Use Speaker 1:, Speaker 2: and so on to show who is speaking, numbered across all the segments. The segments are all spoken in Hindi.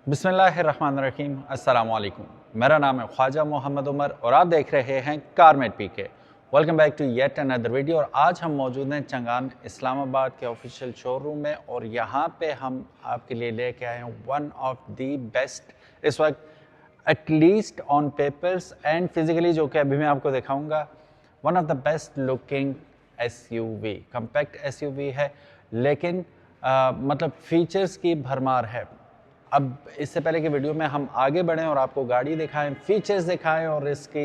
Speaker 1: बिस्मिल्लाहिर्रहमानिर्रहीम अस्सलाम वालेकुम। मेरा नाम है ख्वाजा मोहम्मद उमर और आप देख रहे हैं Carmate PK. Welcome back to yet another video. और आज हम मौजूद हैं चंगान इस्लामाबाद के ऑफिशियल शोरूम में और यहाँ पे हम आपके लिए लेके आए हैं वन ऑफ द बेस्ट इस वक्त at least on papers and physically, जो कि अभी मैं आपको दिखाऊंगा, one of the best looking SUV. Compact SUV है लेकिन मतलब फीचर्स की भरमार है। अब इससे पहले कि वीडियो में हम आगे बढ़ें और आपको गाड़ी दिखाएं, फीचर्स दिखाएं और इसकी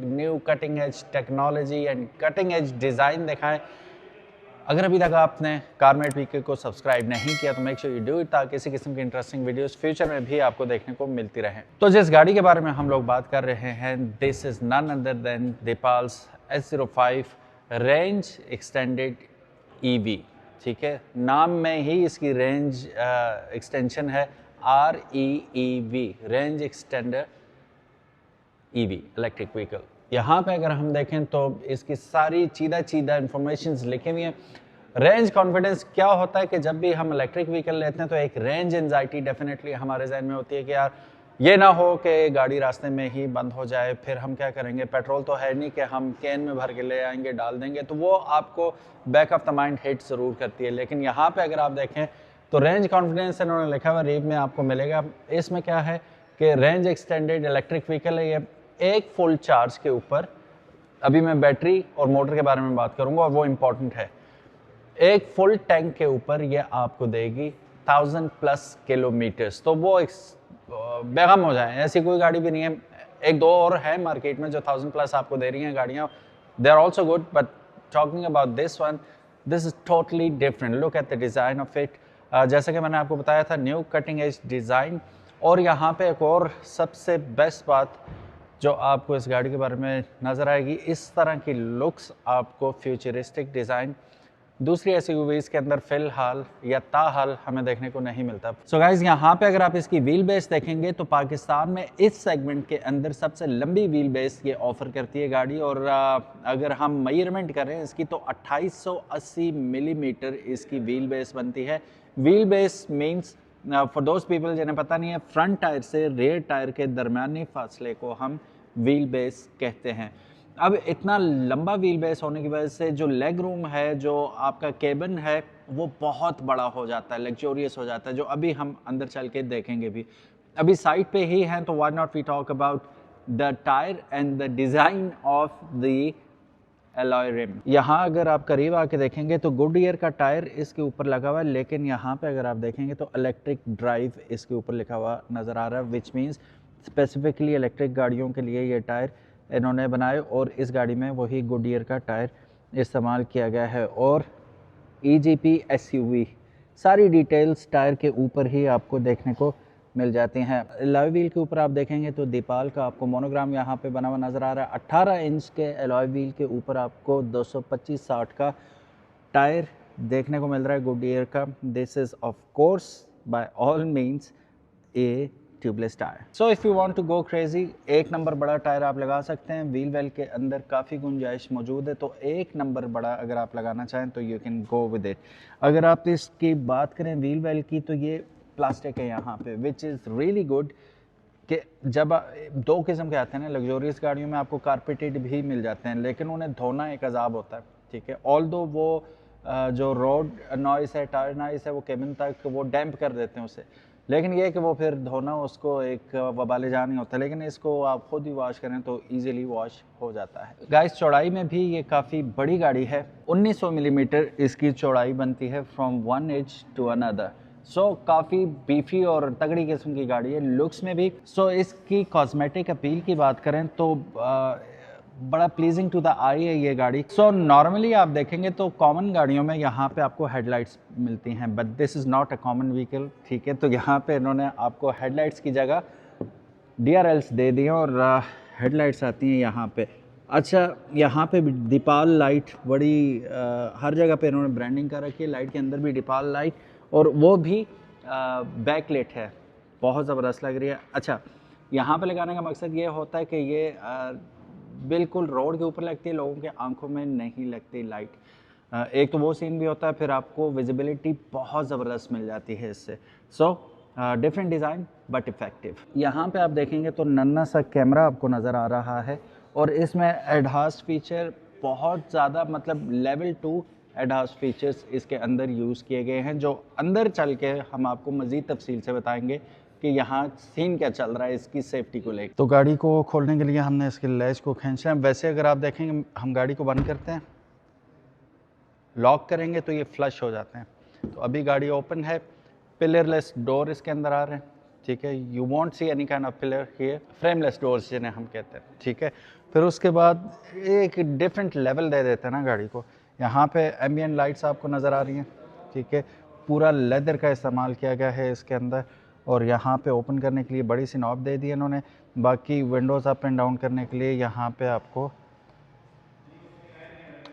Speaker 1: new cutting edge technology and cutting edge design दिखाएं, अगर अभी तक आपने कारमेट पीके को सब्सक्राइब नहीं किया तो make sure you do it, ताकि इसी किस्म की इंटरेस्टिंग वीडियोस फ्यूचर में भी आपको देखने को मिलती रहें। तो जिस गाड़ी के बारे में हम लोग बात कर रहे हैं, this is none other than Deepal's S05 range extended EV। ठीक है, नाम में ही इसकी रेंज एक्सटेंशन है REEV, range extender EV, electric vehicle. यहाँ पे अगर हम देखें तो इसकी सारी चीदा इंफॉर्मेशन लिखी हुई है। रेंज कॉन्फिडेंस क्या होता है कि जब भी हम इलेक्ट्रिक व्हीकल लेते हैं तो एक रेंज एंजाइटी डेफिनेटली हमारे जहन में होती है कि यार ये ना हो कि गाड़ी रास्ते में ही बंद हो जाए, फिर हम क्या करेंगे, पेट्रोल तो है नहीं कि हम कैन में भर के ले आएंगे डाल देंगे, तो वो आपको back of the mind hit ज़रूर करती है। लेकिन यहाँ पे अगर आप देखें तो रेंज कॉन्फिडेंस इन्होंने लिखा हुआ रीव में आपको मिलेगा। इसमें क्या है कि रेंज एक्सटेंडेड इलेक्ट्रिक व्हीकल है ये, एक फुल चार्ज के ऊपर, अभी मैं बैटरी और मोटर के बारे में बात करूंगा और वो इम्पॉर्टेंट है, एक फुल टैंक के ऊपर ये आपको देगी 1000+ किलोमीटर्स। तो वो बेगम हो जाए, ऐसी कोई गाड़ी भी नहीं है। एक दो और है मार्केट में जो 1000+ आपको दे रही हैं गाड़ियाँ, they are also good, but talking about this one, this is totally different. Look at the design of it. जैसा कि मैंने आपको बताया था, न्यू कटिंग एज डिज़ाइन। और यहाँ पे एक और सबसे बेस्ट बात जो आपको इस गाड़ी के बारे में नज़र आएगी, इस तरह की लुक्स आपको फ्यूचरिस्टिक डिज़ाइन दूसरी एसयूवीज़ के अंदर फ़िलहाल या ताहाल हमें देखने को नहीं मिलता। सो गाइज़, यहाँ पे अगर आप इसकी व्हील बेस देखेंगे तो पाकिस्तान में इस सेगमेंट के अंदर सबसे लंबी व्हील बेस ये ऑफ़र करती है गाड़ी। और अगर हम मेजरमेंट करें इसकी तो 2880 मिलीमीटर इसकी व्हील बेस बनती है। Wheel base means for those people जिन्हें पता नहीं है, फ्रंट टायर से रेयर टायर के दरमियानी फासले को हम व्हील बेस कहते हैं। अब इतना लंबा व्हील बेस होने की वजह से जो लेग रूम है, जो आपका केबिन है, वो बहुत बड़ा हो जाता है, लग्जोरियस हो जाता है, जो अभी हम अंदर चल के देखेंगे भी। अभी साइड पे ही हैं तो why not we talk about the tyre and the design of the alloy rim. यहाँ अगर आप करीब आके देखेंगे तो गुडईयर का टायर इसके ऊपर लगा हुआ है, लेकिन यहाँ पे अगर आप देखेंगे तो इलेक्ट्रिक ड्राइव इसके ऊपर लिखा हुआ नज़र आ रहा है, विच मीन्स स्पेसिफिकली इलेक्ट्रिक गाड़ियों के लिए ये टायर इन्होंने बनाए और इस गाड़ी में वही गुडईयर का टायर इस्तेमाल किया गया है। और EGP SUV सारी डिटेल्स टायर के ऊपर ही आपको देखने को मिल जाती हैं। एलॉय व्हील के ऊपर आप देखेंगे तो दीपाल का आपको मोनोग्राम यहाँ पे बना हुआ नज़र आ रहा है। 18 इंच के एलॉय व्हील के ऊपर आपको 225/60 का टायर देखने को मिल रहा है गुडईयर का। This is of course by all means a tubeless tyre. So if you want to go crazy, एक नंबर बड़ा टायर आप लगा सकते हैं। व्हील वेल के अंदर काफ़ी गुंजाइश मौजूद है, तो एक नंबर बड़ा अगर आप लगाना चाहें तो you can go with it. अगर आप इसकी बात करें व्हील वेल की, तो ये प्लास्टिक है यहाँ पे, विच इज़ रियली गुड। कि जब दो किस्म के आते हैं ना, लग्जोरियस गाड़ियों में आपको कारपेटेड भी मिल जाते हैं, लेकिन उन्हें धोना एक अजाब होता है। ठीक है, ऑल दो वो जो रोड नॉइस है, टायर नॉइस है, वो केबिन तक वो डैम्प कर देते हैं उसे, लेकिन ये कि वो फिर धोना उसको एक वबाले जान नहीं होता। लेकिन इसको आप खुद ही वॉश करें तो इजीली वॉश हो जाता है। गाइस, चौड़ाई में भी ये काफ़ी बड़ी गाड़ी है, 1900 मिलीमीटर इसकी चौड़ाई बनती है from one edge to another. So काफ़ी बीफी और तगड़ी किस्म की गाड़ी है लुक्स में भी। सो इसकी कॉस्मेटिक अपील की बात करें तो बड़ा प्लीजिंग टू द आई है ये गाड़ी। सो नॉर्मली आप देखेंगे तो कॉमन गाड़ियों में यहाँ पे आपको हेडलाइट्स मिलती हैं, but this is not a common vehicle. ठीक है, तो यहाँ पे इन्होंने आपको हेडलाइट्स की जगह DRLs दे दिए और हेडलाइट्स आती हैं यहाँ पे। अच्छा, यहाँ पे दीपाल लाइट बड़ी हर जगह पे इन्होंने ब्रांडिंग कर रखी है। लाइट के अंदर भी दीपाल लाइट, और वो भी बैकलेट है, बहुत ज़बरदस्त लग रही है। अच्छा, यहाँ पे लगाने का मकसद ये होता है कि ये बिल्कुल रोड के ऊपर लगती है, लोगों के आंखों में नहीं लगती लाइट। एक तो वो सीन भी होता है, फिर आपको विजिबिलिटी बहुत ज़बरदस्त मिल जाती है इससे। So different design but effective. यहाँ पे आप देखेंगे तो नन्हा सा कैमरा आपको नज़र आ रहा है और इसमें एडहास फीचर बहुत ज़्यादा, मतलब लेवल 2 एडहास फीचर्स इसके अंदर यूज़ किए गए हैं, जो अंदर चल के हम आपको मज़ीद तफसील से बताएंगे कि यहाँ सीन क्या चल रहा है इसकी सेफ्टी को लेकर। तो गाड़ी को खोलने के लिए हमने इसके लैच को खींचना है। वैसे अगर आप देखेंगे हम गाड़ी को बंद करते हैं, लॉक करेंगे तो ये फ्लश हो जाते हैं। तो अभी गाड़ी ओपन है, पिलरलेस डोर इसके अंदर आ रहे हैं, ठीक है। You want see any kind of pillar here, frameless doors जिन्हें हम कहते हैं, ठीक है। फिर उसके बाद एक डिफरेंट लेवल दे देते हैं ना गाड़ी को। यहाँ पे एम्बियंट लाइट्स आपको नज़र आ रही हैं, ठीक है। पूरा लेदर का इस्तेमाल किया गया है इसके अंदर। और यहाँ पे ओपन करने के लिए बड़ी सी नॉब दे दी है इन्होंने। बाकी विंडोज़ अप एंड डाउन करने के लिए यहाँ पे आपको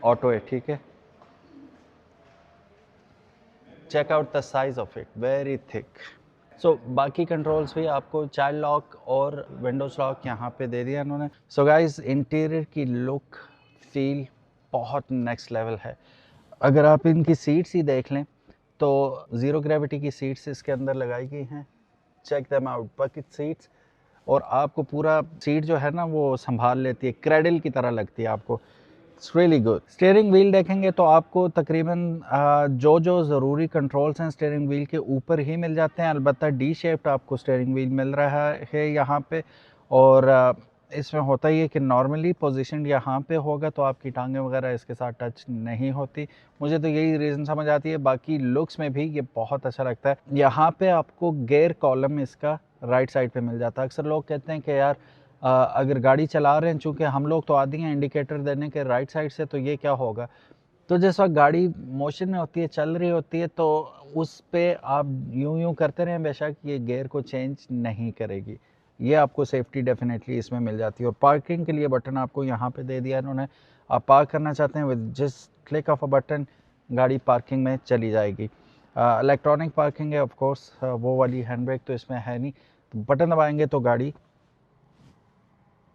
Speaker 1: ऑटो है, ठीक है। Check out the size of it, very thick. So बाकी कंट्रोल्स भी आपको चाइल्ड लॉक और विंडोज लॉक यहाँ पे दे दिया इन्होंने। सो गाइस, इंटीरियर की लुक फील बहुत नेक्स्ट लेवल है। अगर आप इनकी सीट्स ही देख लें तो ज़ीरो ग्रेविटी की सीट्स इसके अंदर लगाई गई हैं। Check them out, bucket seats. और आपको पूरा सीट जो है ना वो संभाल लेती है, क्रेडल की तरह लगती है आपको। It's really good. Steering wheel देखेंगे तो आपको तकरीबन जो ज़रूरी कंट्रोल्स हैं स्टीयरिंग व्हील के ऊपर ही मिल जाते हैं। अलबत्ता डी शेप्ड आपको स्टीयरिंग व्हील मिल रहा है यहाँ पे। और इसमें होता ही है कि नॉर्मली पोजीशन यहाँ पे होगा तो आपकी टांगें वगैरह इसके साथ टच नहीं होती। मुझे तो यही रीज़न समझ आती है। बाकी लुक्स में भी ये बहुत अच्छा लगता है। यहाँ पे आपको गेयर कॉलम इसका राइट साइड पे मिल जाता है। अक्सर लोग कहते हैं कि यार अगर गाड़ी चला रहे हैं, चूँकि हम लोग तो आदी हैं इंडिकेटर देने के राइट साइड से, तो ये क्या होगा। तो जिस वक्त गाड़ी मोशन में होती है, चल रही होती है, तो उस पे आप यूं करते रहें, बेशक ये गियर को चेंज नहीं करेगी। ये आपको सेफ्टी डेफिनेटली इसमें मिल जाती है। और पार्किंग के लिए बटन आपको यहाँ पे दे दिया इन्होंने। आप पार्क करना चाहते हैं, with just click of a button गाड़ी पार्किंग में चली जाएगी। इलेक्ट्रॉनिक पार्किंग है ऑफ कोर्स, वो वाली हैंड ब्रेक तो इसमें है नहीं। तो बटन दबाएंगे तो गाड़ी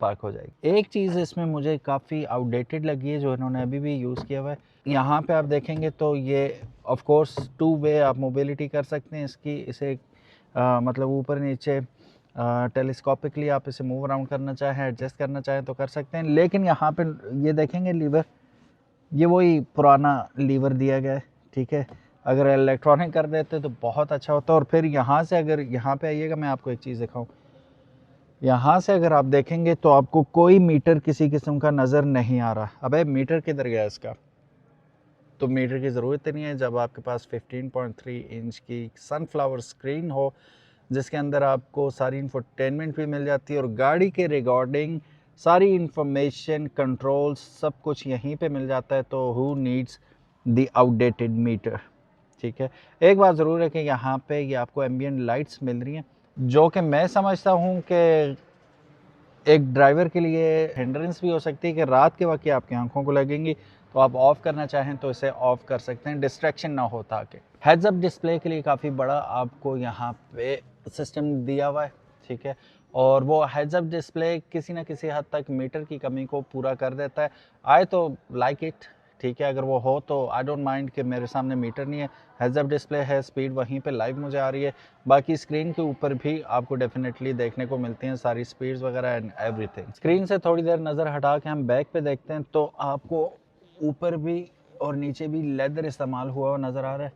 Speaker 1: पार्क हो जाएगी। एक चीज़ इसमें मुझे काफ़ी आउटडेटेड लगी है जो इन्होंने अभी भी यूज़ किया हुआ है। यहाँ पे आप देखेंगे तो ये ऑफ कोर्स 2 वे आप मोबिलिटी कर सकते हैं इसकी। इसे मतलब ऊपर नीचे टेलीस्कोपिकली आप इसे मूव अराउंड करना चाहें, एडजस्ट करना चाहें तो कर सकते हैं। लेकिन यहाँ पे ये देखेंगे लीवर, ये वही पुराना लीवर दिया गया है, ठीक है। अगर इलेक्ट्रॉनिक कर देते तो बहुत अच्छा होता। और फिर यहाँ से अगर यहाँ पे आइएगा, मैं आपको एक चीज़ दिखाऊँ। यहाँ से अगर आप देखेंगे तो आपको कोई मीटर किसी किस्म का नज़र नहीं आ रहा। अबे मीटर किधर गया इसका। तो मीटर की ज़रूरत नहीं है जब आपके पास 15.3 इंच की सनफ्लावर स्क्रीन हो, जिसके अंदर आपको सारी इंफोटेनमेंट भी मिल जाती है और गाड़ी के रिगार्डिंग सारी इंफॉर्मेशन, कंट्रोल्स, सब कुछ यहीं पे मिल जाता है। तो who needs the outdated meter, ठीक है। एक बात ज़रूर है कि यहाँ पे ये आपको एम्बियंट लाइट्स मिल रही हैं, जो कि मैं समझता हूँ कि एक ड्राइवर के लिए हिंड्रेंस भी हो सकती है कि रात के वक्त आपकी आंखों को लगेंगी, तो आप ऑफ़ करना चाहें तो इसे ऑफ़ कर सकते हैं, डिस्ट्रैक्शन ना हो ताकि। हेड्स अप डिस्प्ले के लिए काफ़ी बड़ा आपको यहाँ पे सिस्टम दिया हुआ है, ठीक है। और वो हेड्स अप डिस्प्ले किसी न किसी हद तक मीटर की कमी को पूरा कर देता है। आई तो लाइक इट, ठीक है। अगर वो हो तो आई डोंट माइंड कि मेरे सामने मीटर नहीं है, हेड्स अप डिस्प्ले है, स्पीड वहीं पे लाइव मुझे आ रही है। बाकी स्क्रीन के ऊपर भी आपको डेफिनेटली देखने को मिलती हैं सारी स्पीड्स वगैरह एंड एवरीथिंग। स्क्रीन से थोड़ी देर नज़र हटा के हम बैक पे देखते हैं तो आपको ऊपर भी और नीचे भी लेदर इस्तेमाल हुआ हुआ नज़र आ रहा है,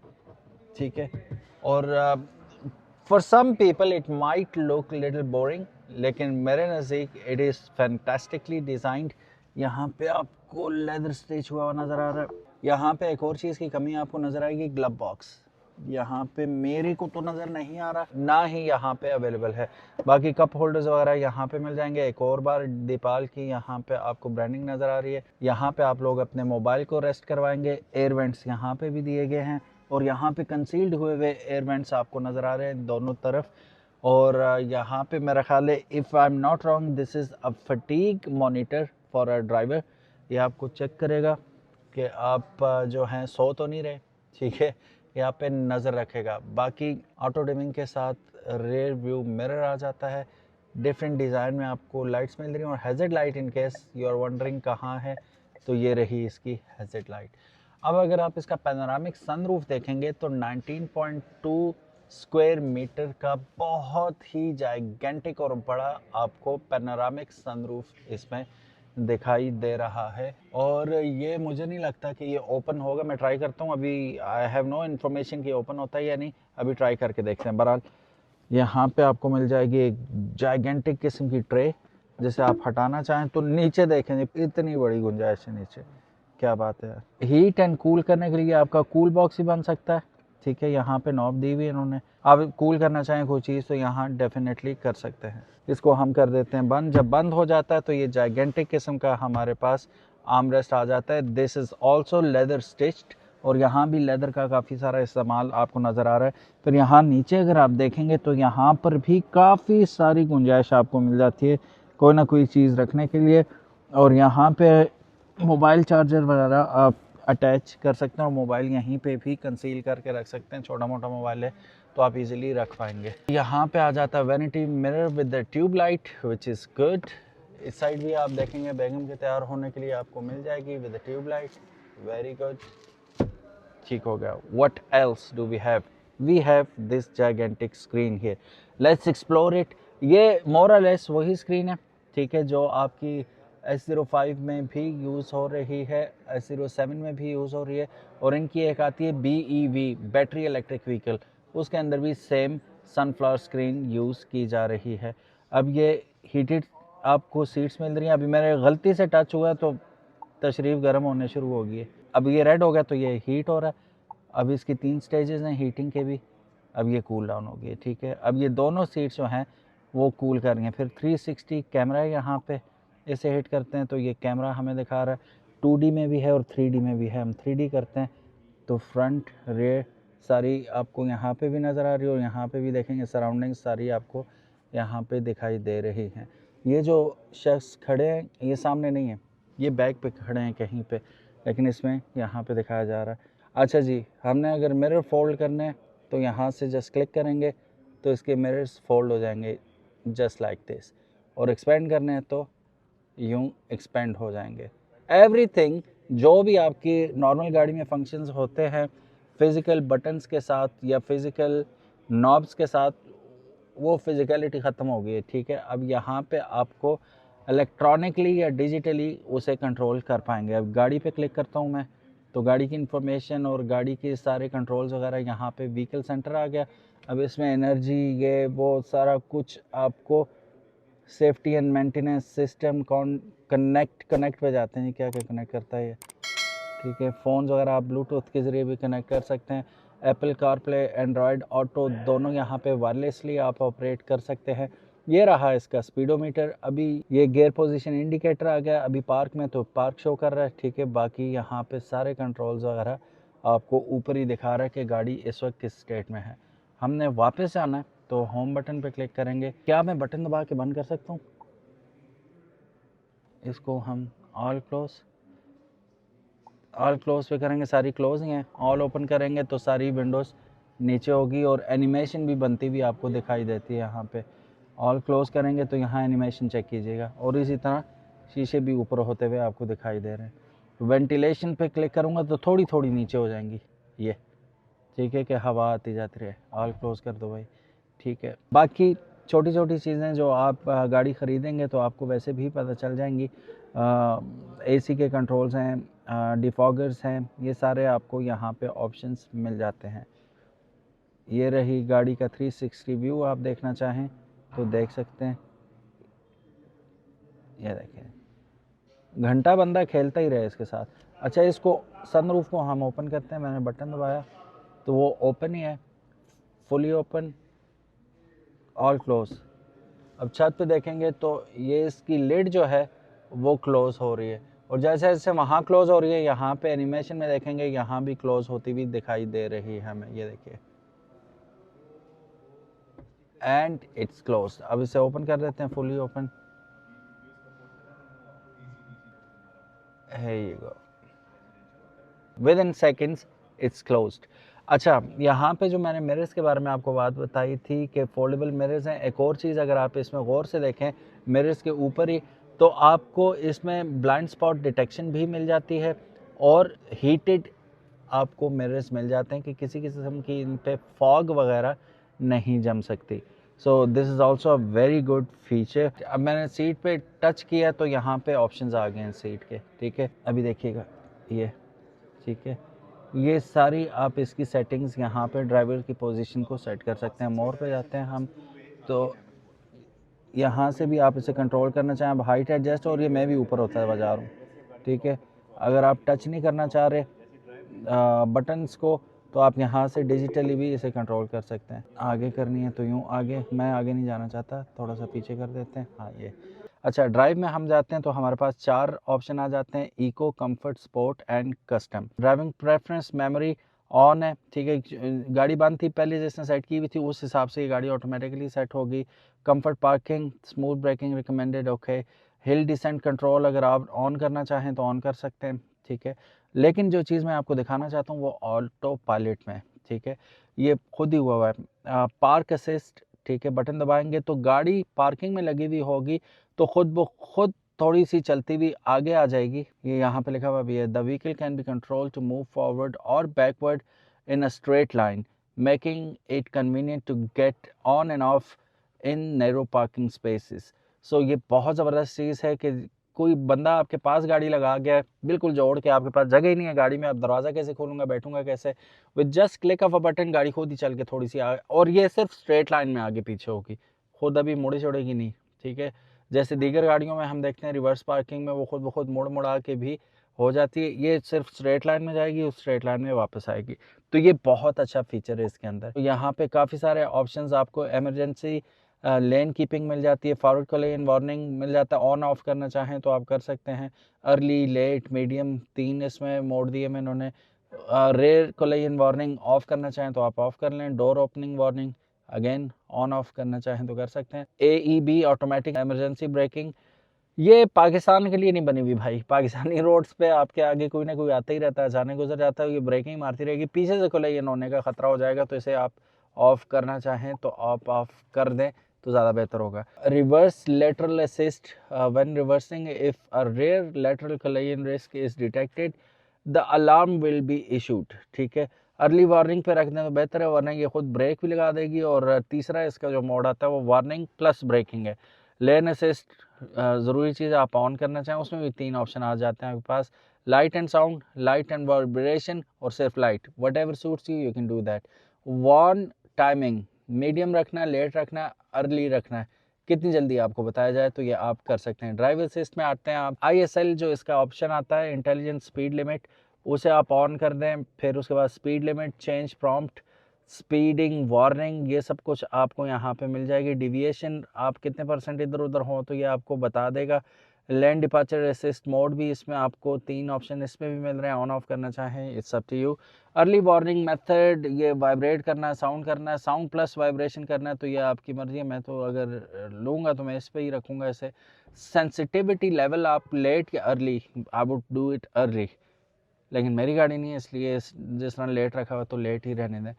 Speaker 1: ठीक है। और for some people it might look little boring, लेकिन मेरे नज़दीक इट इज़ फैंटास्टिकली डिज़ाइंड। यहाँ पे आपको लेदर स्टिच हुआ नज़र आ रहा है। यहाँ पे एक और चीज़ की कमी आपको नज़र आएगी, ग्लव बॉक्स। यहाँ पे मेरे को तो नज़र नहीं आ रहा, ना ही यहाँ पे अवेलेबल है। बाकी कप होल्डर्स वगैरह यहाँ पे मिल जाएंगे। एक और बार दीपाल की यहाँ पे आपको ब्रांडिंग नज़र आ रही है। यहाँ पे आप लोग अपने मोबाइल को रेस्ट करवाएंगे। एयर वेंट्स यहाँ पे भी दिए गए हैं और यहाँ पे कंसील्ड हुए हुए एयर वेंट्स आपको नज़र आ रहे हैं दोनों तरफ। और यहाँ पे मेरा ख्याल है, if I am not wrong, this is a fatigue monitor for a driver. ये आपको चेक करेगा कि आप जो हैं सो तो नहीं रहे, ठीक है। यहाँ पे नज़र रखेगा। बाकी ऑटो डिमिंग के साथ रेयर व्यू मिरर आ जाता है। डिफरेंट डिज़ाइन में आपको लाइट्स मिल रही हैं। और hazard light, in case you are wondering कहाँ है, तो ये रही इसकी हैज़र्ड लाइट। अब अगर आप इसका पैनोरामिक सनरूफ देखेंगे तो 19.2 स्क्वायर मीटर का बहुत ही जाइगेंटिक और बड़ा आपको पैनोरामिक सनरूफ इसमें दिखाई दे रहा है। और ये मुझे नहीं लगता कि ये ओपन होगा, मैं ट्राई करता हूँ। अभी आई हैव नो इन्फॉर्मेशन कि ओपन होता है या नहीं, अभी ट्राई करके देखते हैं। बहरहाल यहाँ पे आपको मिल जाएगी एक जाइगेंटिक किस्म की ट्रे, जिसे आप हटाना चाहें तो नीचे देखेंगे इतनी बड़ी गुंजाइश है नीचे, क्या बात है। हीट एंड कूल करने के लिए आपका कूल बॉक्स ही बन सकता है, ठीक है। यहाँ पे नॉब दी हुई है इन्होंने, आप कूल करना चाहें कोई चीज़ तो यहाँ डेफिनेटली कर सकते हैं। इसको हम कर देते हैं बंद। जब बंद हो जाता है तो ये जाइगेंटिक किस्म का हमारे पास आर्मरेस्ट आ जाता है। This is also leather stitched, और यहाँ भी लेदर का काफ़ी सारा इस्तेमाल आपको नज़र आ रहा है। फिर यहाँ नीचे अगर आप देखेंगे तो यहाँ पर भी काफ़ी सारी गुंजाइश आपको मिल जाती है कोई ना कोई चीज़ रखने के लिए। और यहाँ पे मोबाइल चार्जर वगैरह आप अटैच कर सकते हैं, और मोबाइल यहीं पे भी कंसील करके रख सकते हैं। छोटा मोटा मोबाइल है तो आप इजीली रख पाएंगे। यहाँ पे आ जाता है vanity mirror with the tube light which is good. इस साइड भी आप देखेंगे बेगम के तैयार होने के लिए आपको मिल जाएगी with the tube light, very good, ठीक हो गया। What else do we have? We have this gigantic screen here. Let's explore it. ये more or less वही स्क्रीन है, ठीक है, जो आपकी S05 में भी यूज़ हो रही है, S07 में भी यूज़ हो रही है, और इनकी एक आती है BEV, बैटरी इलेक्ट्रिक व्हीकल, उसके अंदर भी सेम सनफ्लावर स्क्रीन यूज़ की जा रही है। अब ये हीटेड आपको सीट्स मिल रही हैं। अभी मेरे गलती से टच हुआ तो तशरीफ़ गर्म होने शुरू हो गई है। अब ये रेड हो गया तो ये हीट हो रहा है। अब इसकी 3 स्टेजेस हैं हीटिंग के भी। अब ये कूल डाउन हो गई, ठीक है। अब ये दोनों सीट्स जो हैं वो कूल कर रही हैं। फिर 360 कैमरा है यहाँ पे, इसे हिट करते हैं तो ये कैमरा हमें दिखा रहा है। 2D में भी है और 3D में भी है। हम 3D करते हैं तो फ्रंट रेयर सारी आपको यहाँ पे भी नज़र आ रही है, और यहाँ पे भी देखेंगे सराउंडिंग सारी आपको यहाँ पे दिखाई दे रही हैं। ये जो शख्स खड़े हैं ये सामने नहीं है, ये बैक पे खड़े हैं कहीं पे, लेकिन इसमें यहाँ पे दिखाया जा रहा है। अच्छा जी, हमने अगर मिरर फोल्ड करने हैं तो यहाँ से जस्ट क्लिक करेंगे तो इसके मिरर्स फोल्ड हो जाएंगे जस्ट लाइक दिस, और एक्सपेंड करने हैं तो यूँ एक्सपेंड हो जाएंगे। एवरीथिंग जो भी आपकी नॉर्मल गाड़ी में फंक्शंस होते हैं फिज़िकल बटन्स के साथ या फिज़िकल नॉब्स के साथ, वो फिज़िकलिटी ख़त्म हो गई है, ठीक है। अब यहाँ पे आपको इलेक्ट्रॉनिकली या डिजिटली उसे कंट्रोल कर पाएंगे। अब गाड़ी पे क्लिक करता हूँ मैं तो गाड़ी की इन्फॉर्मेशन और गाड़ी के सारे कंट्रोल्स वगैरह यहाँ पे व्हीकल सेंटर आ गया। अब इसमें एनर्जी ये वो सारा कुछ आपको safety and maintenance system connect पे जाते हैं। क्या क्या कनेक्ट करता है ये, ठीक है। फ़ोन्स वगैरह आप ब्लूटूथ के ज़रिए भी कनेक्ट कर सकते हैं। एप्पल कारप्ले, एंड्रॉयड ऑटो दोनों यहाँ पे वायरलेसली आप ऑपरेट कर सकते हैं। ये रहा इसका स्पीडोमीटर। अभी ये गियर पोजीशन इंडिकेटर आ गया। अभी पार्क में तो पार्क शो कर रहा है, ठीक है। बाकी यहाँ पे सारे कंट्रोल्स वगैरह आपको ऊपर ही दिखा रहा है कि गाड़ी इस वक्त किस स्टेट में है। हमने वापस जाना है तो होम बटन पे क्लिक करेंगे। क्या मैं बटन दबा के बंद कर सकता हूँ इसको? हम ऑल क्लोज पे करेंगे, सारी क्लोज ही हैं। ऑल ओपन करेंगे तो सारी विंडोज़ नीचे होगी, और एनिमेशन भी बनती हुई आपको दिखाई देती है यहाँ पे। ऑल क्लोज करेंगे तो यहाँ एनिमेशन चेक कीजिएगा, और इसी तरह शीशे भी ऊपर होते हुए आपको दिखाई दे रहे हैं। वेंटिलेशन पे क्लिक करूँगा तो थोड़ी थोड़ी नीचे हो जाएंगी ये, ठीक है, कि हवा आती जाती रहे। ऑल क्लोज कर दो भाई, ठीक है। बाकी छोटी छोटी चीज़ें जो आप गाड़ी ख़रीदेंगे तो आपको वैसे भी पता चल जाएंगी। एसी के कंट्रोल्स हैं, डिफॉगर्स हैं, ये सारे आपको यहाँ पे ऑप्शंस मिल जाते हैं। ये रही गाड़ी का 360 व्यू, आप देखना चाहें तो देख सकते हैं। ये देखें, घंटा बंदा खेलता ही रहे इसके साथ। अच्छा, इसको सनरूफ को हम ओपन करते हैं। मैंने बटन दबाया तो वो ओपन ही है, फुली ओपन, ऑल क्लोज। अब छत पे देखेंगे तो ये इसकी लिड जो है वो क्लोज हो रही है, और जैसे जैसे वहाँ क्लोज हो रही है यहाँ पे एनिमेशन में देखेंगे यहाँ भी क्लोज होती हुई दिखाई दे रही है हमें। ये देखिए, एंड इट्स क्लोज। अब इसे ओपन कर देते हैं, fully open. Here you go. Within seconds it's closed. अच्छा, यहाँ पे जो मैंने मिरर्स के बारे में आपको बात बताई थी कि फोल्डेबल मिरर्स हैं। एक और चीज़ अगर आप इसमें गौर से देखें मिरर्स के ऊपर ही, तो आपको इसमें ब्लाइंड स्पॉट डिटेक्शन भी मिल जाती है, और हीटेड आपको मिरर्स मिल जाते हैं कि किसी किस्म की इन पे फॉग वगैरह नहीं जम सकती। So this is also a very good feature. अब मैंने सीट पे टच किया तो यहाँ पे ऑप्शंस आ गए हैं सीट के, ठीक है। अभी देखिएगा ये, ठीक है, ये सारी आप इसकी सेटिंग्स यहाँ पे ड्राइवर की पोजीशन को सेट कर सकते हैं। मोर पे जाते हैं हम, तो यहाँ से भी आप इसे कंट्रोल करना चाहें, अब हाइट एडजस्ट, और ये मैं भी ऊपर होता हुआ जा रहा हूँ, ठीक है। अगर आप टच नहीं करना चाह रहे बटन्स को, तो आप यहाँ से डिजिटली भी इसे कंट्रोल कर सकते हैं। आगे करनी है तो यूँ आगे, मैं आगे नहीं जाना चाहता, थोड़ा सा पीछे कर देते हैं, हाँ ये। अच्छा, ड्राइव में हम जाते हैं तो हमारे पास 4 ऑप्शन आ जाते हैं, eco, comfort, sport and custom. Driving preference memory on है, ठीक है। गाड़ी बंद थी पहले जिसने सेट की हुई थी, उस हिसाब से ये गाड़ी ऑटोमेटिकली सेट होगी। Comfort parking, smooth braking recommended, okay. Hill descent control अगर आप ऑन करना चाहें तो ऑन कर सकते हैं, ठीक है। लेकिन जो चीज़ मैं आपको दिखाना चाहता हूँ वो ऑटो पायलट में है, ठीक है। ये खुद ही हुआ है। पार्क असिस्ट, ठीक है, बटन दबाएंगे तो गाड़ी पार्किंग में लगी हुई होगी तो खुद ब खुद थोड़ी सी चलती हुई आगे आ जाएगी। ये यहाँ पे लिखा हुआ भी है, the vehicle can be control to move forward और backward in a straight line, making it convenient to get on and off in narrow parking spaces. So ये बहुत ज़बरदस्त चीज़ है कि कोई बंदा आपके पास गाड़ी लगा गया है, बिल्कुल जोड़ के, आपके पास जगह ही नहीं है गाड़ी में, आप दरवाज़ा कैसे खोलूँगा, बैठूंगा कैसे, with just click of a button गाड़ी खुद ही चल के थोड़ी सी और ये सिर्फ स्ट्रेट लाइन में आगे पीछे होगी, खुद अभी मुड़े छोड़ेगी नहीं, ठीक है। जैसे दीगर गाड़ियों में हम देखते हैं रिवर्स पार्किंग में वो खुद ब खुद मुड़ मुड़ा के भी हो जाती है, ये सिर्फ स्ट्रेट लाइन में जाएगी, उस स्ट्रेट लाइन में वापस आएगी। तो ये बहुत अच्छा फीचर है इसके अंदर। तो यहाँ पे काफ़ी सारे ऑप्शंस आपको, इमरजेंसी लेन कीपिंग मिल जाती है, फॉरवर्ड कोलिजन वार्निंग मिल जाता है, ऑन ऑफ करना चाहें तो आप कर सकते हैं। अर्ली, लेट, मीडियम, 3 इसमें मोड दिए में इन्होंने। रेयर कोलिजन वार्निंग ऑफ करना चाहें तो आप ऑफ कर लें। Door opening warning again on off करना चाहें तो कर सकते हैं। AEB ऑटोमेटिक इमरजेंसी ब्रेकिंग, ये पाकिस्तान के लिए नहीं बनी हुई भाई। पाकिस्तानी रोड्स पे आपके आगे कोई ना कोई आता ही रहता है, अचानक गुजर जाता है, ये ब्रेकिंग मारती रहेगी, पीछे से कोलिजन होने का खतरा हो जाएगा, तो इसे आप ऑफ करना चाहें तो आप ऑफ कर दें तो ज़्यादा बेहतर होगा। Reverse lateral assist when reversing, if a rear lateral collision risk is detected the alarm will be issued, ठीक है। अर्ली वार्निंग पे रख दें तो बेहतर है, वरना ये खुद ब्रेक भी लगा देगी। और तीसरा इसका जो मोड आता है वो वार्निंग प्लस ब्रेकिंग है। लेन असिस्ट ज़रूरी चीज़ आप ऑन करना चाहें, उसमें भी 3 ऑप्शन आ जाते हैं आपके पास, light and sound, light and vibration और सिर्फ light, whatever suits you you can do that. Warn timing, medium रखना है, लेट रखना है, अर्ली रखना है, कितनी जल्दी आपको बताया जाए तो ये आप कर सकते हैं। ड्राइव असिस्ट में आते हैं आप, ISL जो इसका ऑप्शन आता है, इंटेलिजेंट स्पीड लिमिट, उसे आप ऑन कर दें, फिर उसके बाद speed limit change, prompt, speeding, warning, ये सब कुछ आपको यहाँ पे मिल जाएगी। डिविएशन आप कितने % इधर उधर हो तो ये आपको बता देगा। लैंड डिपार्चर असिस्ट मोड भी इसमें आपको 3 ऑप्शन इसमें भी मिल रहे हैं, ऑन ऑफ करना चाहें it's up to you. Early warning method, ये वाइब्रेट करना है, साउंड करना है, साउंड प्लस वाइब्रेशन करना है, तो ये आपकी मर्जी है। मैं तो अगर लूँगा तो मैं इस पर ही रखूँगा इसे। सेंसिटिविटी लेवल आप लेट या early, I would do it early, लेकिन मेरी गाड़ी नहीं है इसलिए जिस तरह लेट रखा हुआ तो लेट ही रहने दें।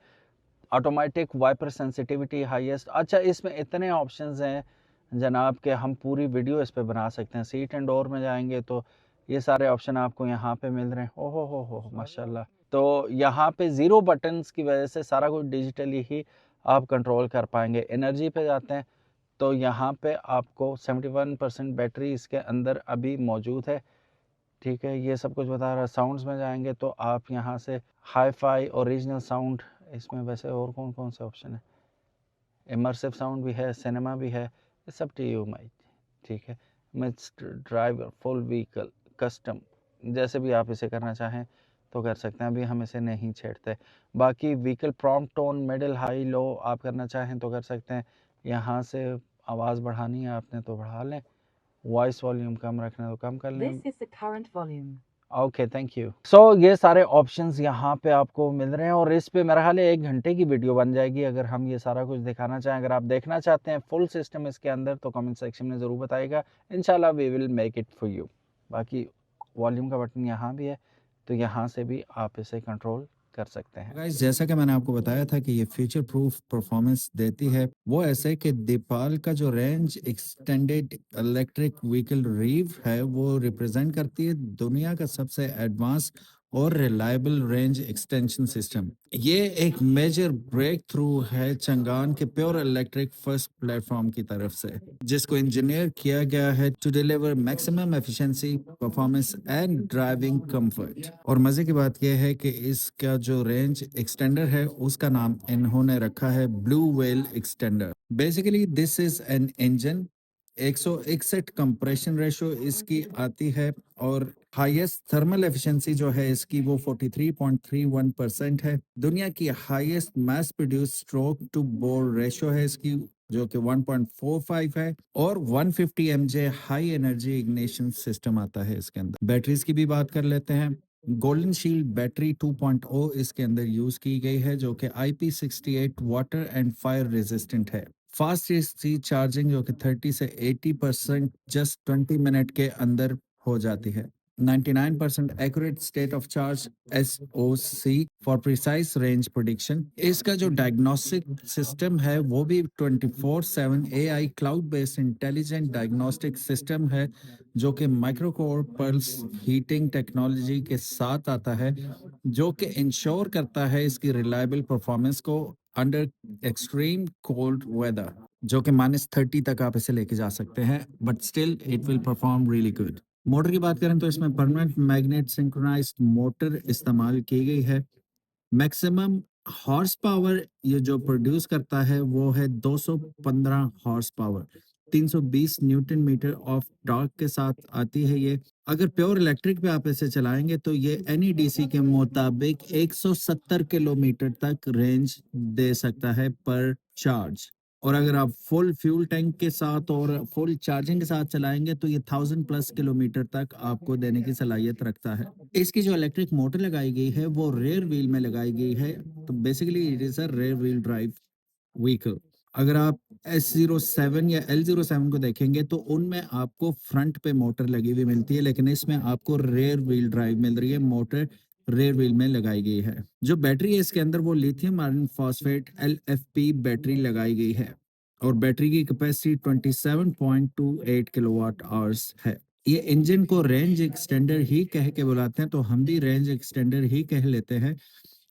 Speaker 1: ऑटोमेटिक वाइपर सेंसिटिविटी हाईएस्ट, अच्छा इसमें इतने ऑप्शंस हैं जनाब के हम पूरी वीडियो इस पे बना सकते हैं। सीट एंड डोर में जाएंगे तो ये सारे ऑप्शन आपको यहाँ पे मिल रहे हैं। ओहो हो माशाल्लाह। तो यहाँ पे ज़ीरो बटन्स की वजह से सारा कुछ डिजिटली ही आप कंट्रोल कर पाएंगे। एनर्जी पे जाते हैं तो यहाँ पे आपको 71% बैटरी इसके अंदर अभी मौजूद है, ठीक है। ये सब कुछ बता रहा है। साउंड्स में जाएंगे तो आप यहाँ से हाई फाई, ओरिजिनल साउंड, इसमें वैसे और कौन कौन से ऑप्शन है, इमर्सिव साउंड भी है, सिनेमा भी है, ये सब टी यू माई, ठीक है। Mixed driver, full vehicle, custom, जैसे भी आप इसे करना चाहें तो कर सकते हैं, अभी हम इसे नहीं छेड़ते। बाकी vehicle prompt tone, middle, high, low आप करना चाहें तो कर सकते हैं। यहाँ से आवाज़ बढ़ानी है आपने तो बढ़ा लें, वॉइस वॉल्यूम कम रखना है तो कम कर लें।
Speaker 2: This is the current volume.
Speaker 1: Okay thank you. So ये सारे ऑप्शंस यहाँ पे आपको मिल रहे हैं और इस पे मेरा ख्याल है 1 घंटे की वीडियो बन जाएगी अगर हम ये सारा कुछ दिखाना चाहें। अगर आप देखना चाहते हैं फुल सिस्टम इसके अंदर तो कमेंट सेक्शन में ज़रूर बताइएगा, इंशाल्लाह we will make it for you. बाकी वॉल्यूम का बटन यहाँ भी है तो यहाँ से भी आप इसे कंट्रोल कर सकते हैं।
Speaker 3: गाइस, जैसा कि मैंने आपको बताया था कि ये फ्यूचर प्रूफ परफॉर्मेंस देती है, वो ऐसे कि दीपाल का जो रेंज एक्सटेंडेड इलेक्ट्रिक व्हीकल रीव है वो रिप्रेजेंट करती है दुनिया का सबसे एडवांस और रिलायबल रेंज एक्सटेंशन सिस्टम। ये एक मेजर ब्रेक थ्रू है चंगान के प्योर इलेक्ट्रिक फर्स्ट प्लेटफॉर्म की तरफ से, जिसको इंजीनियर किया गया है to deliver maximum efficiency, performance and driving comfort. और मजे की बात यह है कि इसका जो रेंज एक्सटेंडर है उसका नाम इन्होंने रखा है blue whale extender. Basically this is an engine, 161 compression ratio इसकी आती है और हाईएस्ट थर्मल एफिशिएंसी जो है इसकी वो 43.31% है। दुनिया की highest mass produce stroke to bore ratio है इसकी, जो कि 1.45 है, और 150 mJ high energy ignition system आता है इसके अंदर। बैटरीज की भी बात कर लेते हैं। गोल्डन शील्ड बैटरी 2.0 इसके अंदर यूज की गई है, जो कि IP68 water and fire resistant है। फास्ट एसी चार्जिंग जो कि 30 से 80% जस्ट 20 मिनट के अंदर हो जाती है। 99% accurate state of charge SOC for precise range prediction. इसका जो डायग्नोस्टिक सिस्टम है वो भी 24/7 AI cloud based intelligent diagnostic system है, जो कि माइक्रोकोर पल्स हीटिंग टेक्नोलॉजी के साथ आता है, जो कि इंश्योर करता है इसकी रिलायबल परफॉर्मेंस को अंडर एक्सट्रीम कोल्ड वेदर, जो कि -30 तक आप इसे लेके जा सकते हैं, but still it will perform really good. Motor की बात करें तो इसमें परमानेंट मैग्नेट सिंक्रोनाइज्ड मोटर इस्तेमाल की गई है। मैक्सिमम हॉर्स पावर ये जो प्रोड्यूस करता है वो है 215 horsepower, 320 newton metre of torque के साथ आती है ये। अगर प्योर इलेक्ट्रिक पे आप इसे चलाएंगे तो ये NEDC के मुताबिक 170 किलोमीटर तक रेंज दे सकता है पर चार्ज। और अगर आप फुल फ्यूल टैंक के साथ और फुल चार्जिंग के साथ चलाएंगे तो ये 1000+ किलोमीटर तक आपको देने की सलाहियत रखता है। इसकी जो इलेक्ट्रिक मोटर लगाई गई है वो रेयर व्हील में लगाई गई है, तो basically it is a rear wheel drive vehicle. अगर आप S07 या L07 को देखेंगे तो उनमें आपको फ्रंट पे मोटर लगी हुई मिलती है, लेकिन इसमें आपको रेयर व्हील ड्राइव मिल रही है, मोटर रेयर व्हील में लगाई गई है। जो बैटरी है इसके अंदर वो lithium iron phosphate LFP battery लगाई गई है और बैटरी की कैपेसिटी 27.28 किलोवाट आवर्स है। ये इंजन को रेंज एक्सटेंडर ही कह के बुलाते हैं, तो हम भी रेंज एक्सटेंडर ही कह लेते हैं।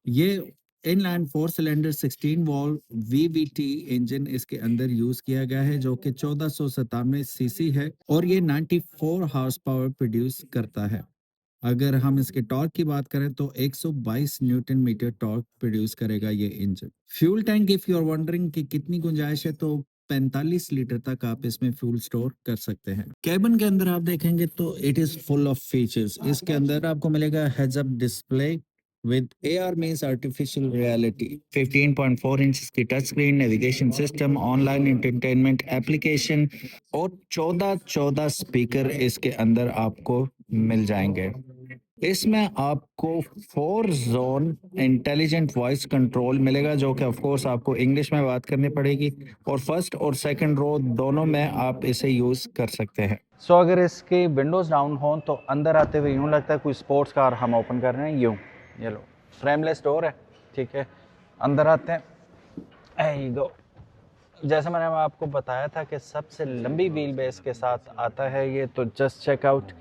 Speaker 3: ये inline 4 cylinder 16 valve VVT engine इसके अंदर यूज किया गया है, जो कि 1497 सीसी है और ये 94 हॉर्स पावर प्रोड्यूस करता है। अगर हम इसके टॉर्क की बात करें तो 122 न्यूटन मीटर टॉर्क प्रोड्यूस करेगा ये engine. Fuel tank if you are wondering कि कितनी गुंजाइश है, तो 45 लीटर तक आप इसमें फ्यूल स्टोर कर सकते हैं। कैबिन के अंदर आप देखेंगे तो it is full of features. इसके अंदर आपको मिलेगा heads up display with AR means artificial reality, 15.4 inch की touch screen, navigation system, online entertainment application और 14 स्पीकर इसके अंदर आपको मिल जाएंगे। इसमें आपको 4 जोन इंटेलिजेंट वॉइस कंट्रोल मिलेगा, जो कि ऑफ कोर्स आपको इंग्लिश में बात करनी पड़ेगी और फर्स्ट और सेकंड रो दोनों में आप इसे यूज कर सकते हैं।
Speaker 1: सो अगर इसके विंडोज़ डाउन हो तो अंदर आते हुए यूँ लगता है कोई स्पोर्ट्स कार हम ओपन कर रहे हैं। यूँ ये लो, फ्रेमलेस डोर है, ठीक है। अंदर आते हैं, यही गो। जैसे मैंने आपको बताया था कि सबसे लंबी व्हील बेस के साथ आता है ये, तो just check out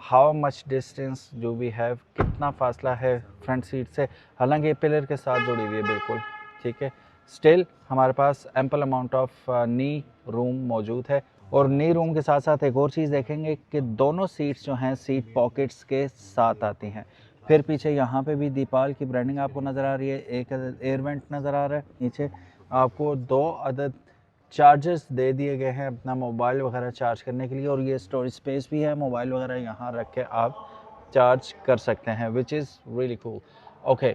Speaker 1: how much distance जो वी हैव, कितना फासला है फ्रंट सीट से। हालांकि ये पिलर के साथ जुड़ी हुई है बिल्कुल, ठीक है। स्टिल हमारे पास ample amount of knee room मौजूद है। और नी रूम के साथ साथ एक और चीज़ देखेंगे कि दोनों सीट्स जो हैं सीट पॉकेट्स के साथ आती हैं। फिर पीछे यहाँ पे भी दीपाल की ब्रांडिंग आपको नज़र आ रही है, एक एयर वेंट नज़र आ रहा है। नीचे आपको 2 अदद चार्जर्स दे दिए गए हैं अपना मोबाइल वगैरह चार्ज करने के लिए, और ये स्टोरेज स्पेस भी है, मोबाइल वगैरह यहाँ रख के आप चार्ज कर सकते हैं, which is really cool. Okay,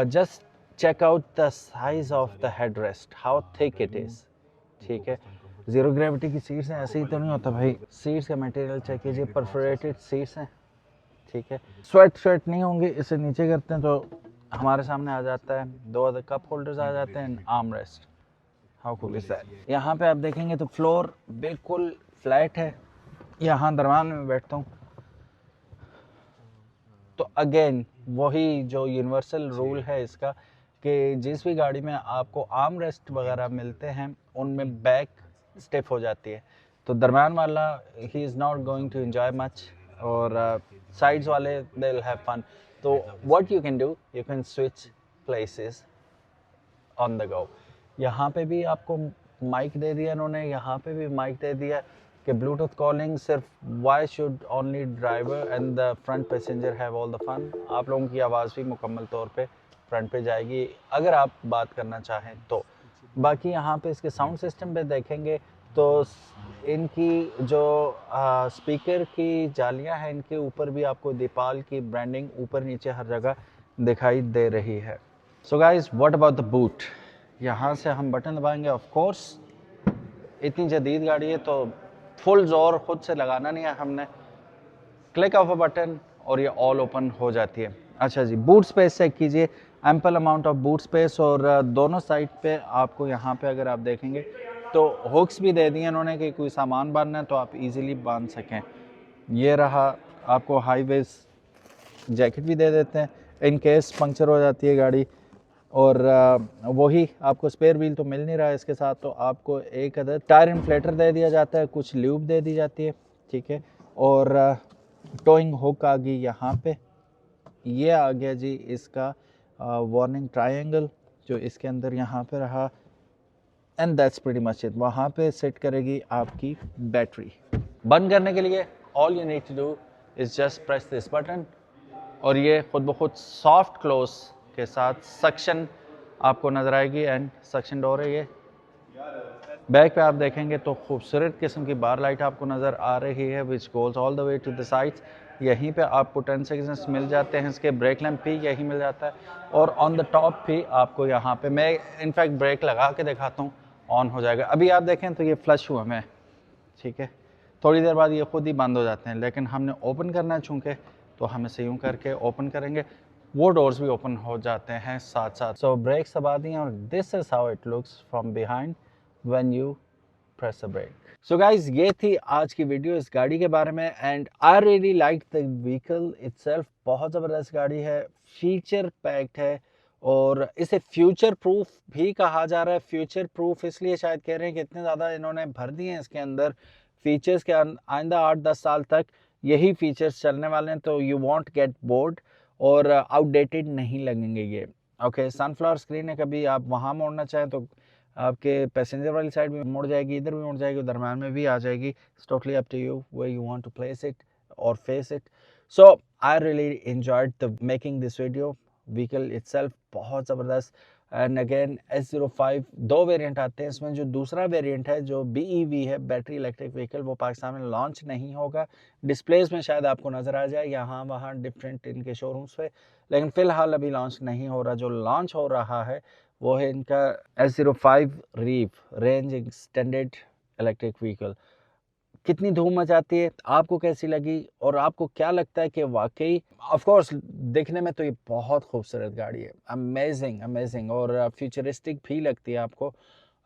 Speaker 1: just check out the size of the headrest, how thick it is, ठीक है। ज़ीरो ग्रेविटी की सीट्स हैं, ऐसे ही तो नहीं होता भाई। सीट्स का मटेरियल चेक कीजिए, परफोरेटेड सीट्स हैं, ठीक है। स्वेट नहीं होंगे, इसे नीचे करते हैं तो हमारे सामने आ जाता है 2 अदर कप होल्डर्स आ जाते हैं, arm rest. How cool is that. यहाँ पे आप देखेंगे तो फ्लोर बिल्कुल फ्लैट है। यहाँ दरम्यान में बैठता हूँ तो अगेन वही जो यूनिवर्सल रूल है इसका, कि जिस भी गाड़ी में आपको आर्म रेस्ट वगैरह मिलते हैं उनमें बैक स्टिफ हो जाती है, तो दरम्यान वाला ही is not going to enjoy much, और साइड्स वाले दे विल हैव फन। तो what you can do, you can switch places on the go. यहाँ पे भी आपको माइक दे दिया इन्होंने, यहाँ पे भी माइक दे दिया कि ब्लूटूथ कॉलिंग सिर्फ why should only driver and the front passenger have all the fun. आप लोगों की आवाज़ भी मुकम्मल तौर पे फ्रंट पे जाएगी अगर आप बात करना चाहें तो। बाकी यहाँ पे इसके साउंड सिस्टम पे देखेंगे तो इनकी जो स्पीकर की जालियाँ हैं इनके ऊपर भी आपको दीपाल की ब्रांडिंग ऊपर नीचे हर जगह दिखाई दे रही है। So guys what about the boot, यहाँ से हम बटन दबाएंगे। ऑफ कोर्स इतनी जदीद गाड़ी है तो फुल जोर खुद से लगाना नहीं है हमने, क्लिक ऑफ अ बटन और ये ऑल ओपन हो जाती है। अच्छा जी, बूट स्पेस चेक कीजिए, ample amount of boot space और दोनों साइड पे आपको यहाँ पे अगर आप देखेंगे तो हुक्स भी दे दिए इन्होंने कि कोई सामान बांधना है तो आप इजीली बांध सकें। ये रहा, आपको हाई वेस जैकेट भी दे देते हैं इन केस पंक्चर हो जाती है गाड़ी। और वही आपको स्पेयर व्हील तो मिल नहीं रहा है इसके साथ, तो आपको एक अदर टायर इन्फ्लेटर दे दिया जाता है, कुछ ल्यूब दे दी जाती है, ठीक है। और टोइंग हुक आ गई यहाँ पे। ये आ गया जी इसका वार्निंग ट्रायंगल जो इसके अंदर यहाँ पे रहा, and that's pretty much it. वहाँ पे सेट करेगी आपकी बैटरी। बंद करने के लिए all you need to do is just press this button और ये खुद ब खुद सॉफ्ट क्लोज के साथ सक्शन आपको नज़र आएगी एंड सक्शन डोर है ये। बैक पे आप देखेंगे तो खूबसूरत किस्म की बार लाइट आपको नज़र आ रही है which goes all the way to the sides. यहीं पे आपको 10 सेकंड्स मिल जाते हैं, इसके ब्रेक लैंप भी यही मिल जाता है और ऑन द टॉप भी आपको यहाँ पे मैं इनफैक्ट ब्रेक लगा के दिखाता हूँ, ऑन हो जाएगा। अभी आप देखें तो ये फ्लश हुआ मैं, ठीक है, थोड़ी देर बाद ये खुद ही बंद हो जाते हैं, लेकिन हमने ओपन करना है चूँकि तो हम इसे यूँ करके ओपन करेंगे, वो डोर्स भी ओपन हो जाते हैं साथ साथ। सो ब्रेक्स दबा दिए और this is how it looks from behind when you press the brake. So guys ये थी आज की वीडियो इस गाड़ी के बारे में and I really like the vehicle itself. बहुत ज़बरदस्त गाड़ी है, फीचर पैक्ड है और इसे फ्यूचर प्रूफ भी कहा जा रहा है। फ्यूचर प्रूफ इसलिए शायद कह रहे हैं कि इतने ज़्यादा इन्होंने भर दिए हैं इसके अंदर फीचर्स के, आइंदा 8-10 साल तक यही फीचर्स चलने वाले हैं, तो यू वॉन्ट गेट बोर्ड और आउटडेटेड नहीं लगेंगे ये। ओके, सनफ्लावर स्क्रीन है, कभी आप वहाँ मोड़ना चाहें तो आपके पैसेंजर वाली साइड भी मुड़ जाएगी, इधर भी मुड़ जाएगी, दरम्यान में भी आ जाएगी। It's totally up to you where you want to place it और face it. So I really enjoyed the making this video. Vehicle itself बहुत ज़बरदस्त एंड अगेन S05 दो वेरिएंट आते हैं, इसमें जो दूसरा वेरिएंट है जो BEV है, बैटरी इलेक्ट्रिक व्हीकल, वो पाकिस्तान में लॉन्च नहीं होगा। डिस्प्लेस में शायद आपको नज़र आ जाए यहाँ वहाँ डिफरेंट इनके शोरूम्स पे, लेकिन फ़िलहाल अभी लॉन्च नहीं हो रहा। जो लॉन्च हो रहा है वो है इनका S05 रीव range extended electric vehicle. कितनी धूम मचाती है, आपको कैसी लगी और आपको क्या लगता है कि वाकई ऑफ कोर्स देखने में तो ये बहुत खूबसूरत गाड़ी है, अमेजिंग अमेजिंग और फ्यूचरिस्टिक भी लगती है आपको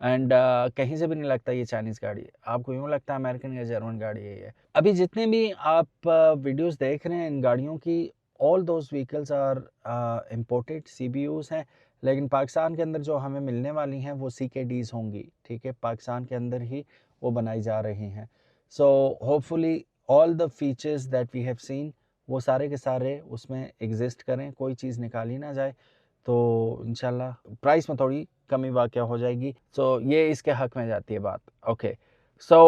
Speaker 1: एंड कहीं से भी नहीं लगता ये चाइनीज़ गाड़ी है, आपको यूँ लगता है अमेरिकन या जर्मन गाड़ी है ये। अभी जितने भी आप वीडियोस देख रहे हैं इन गाड़ियों की, all those vehicles are imported CBUs हैं, लेकिन पाकिस्तान के अंदर जो हमें मिलने वाली हैं वो CKDs होंगी, ठीक है, पाकिस्तान के अंदर ही वो बनाई जा रही हैं। So hopefully all the features that we have seen वो सारे के सारे उसमें एग्जिस्ट करें, कोई चीज़ निकाली ना जाए, तो इंशाल्लाह प्राइस में थोड़ी कमी वाक़या हो जाएगी। सो ये इसके हक़ में जाती है बात। Okay, so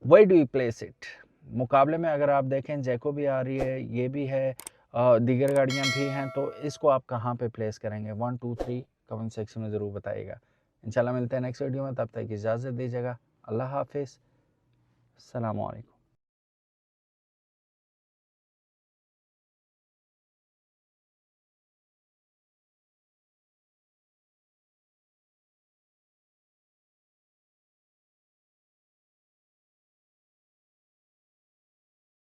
Speaker 1: where do you place it? मुकाबले में अगर आप देखें जैको भी आ रही है, ये भी है, दीगर गाड़ियाँ भी हैं, तो इसको आप कहाँ पे प्लेस करेंगे? 1 2 3 कमेंट सेक्शन में ज़रूर बताइएगा। इंशाल्लाह मिलते हैं नेक्स्ट वीडियो में, तब तक इजाज़त दीजिएगा। अल्लाह हाफिज़, अस्सलामु अलैकुम।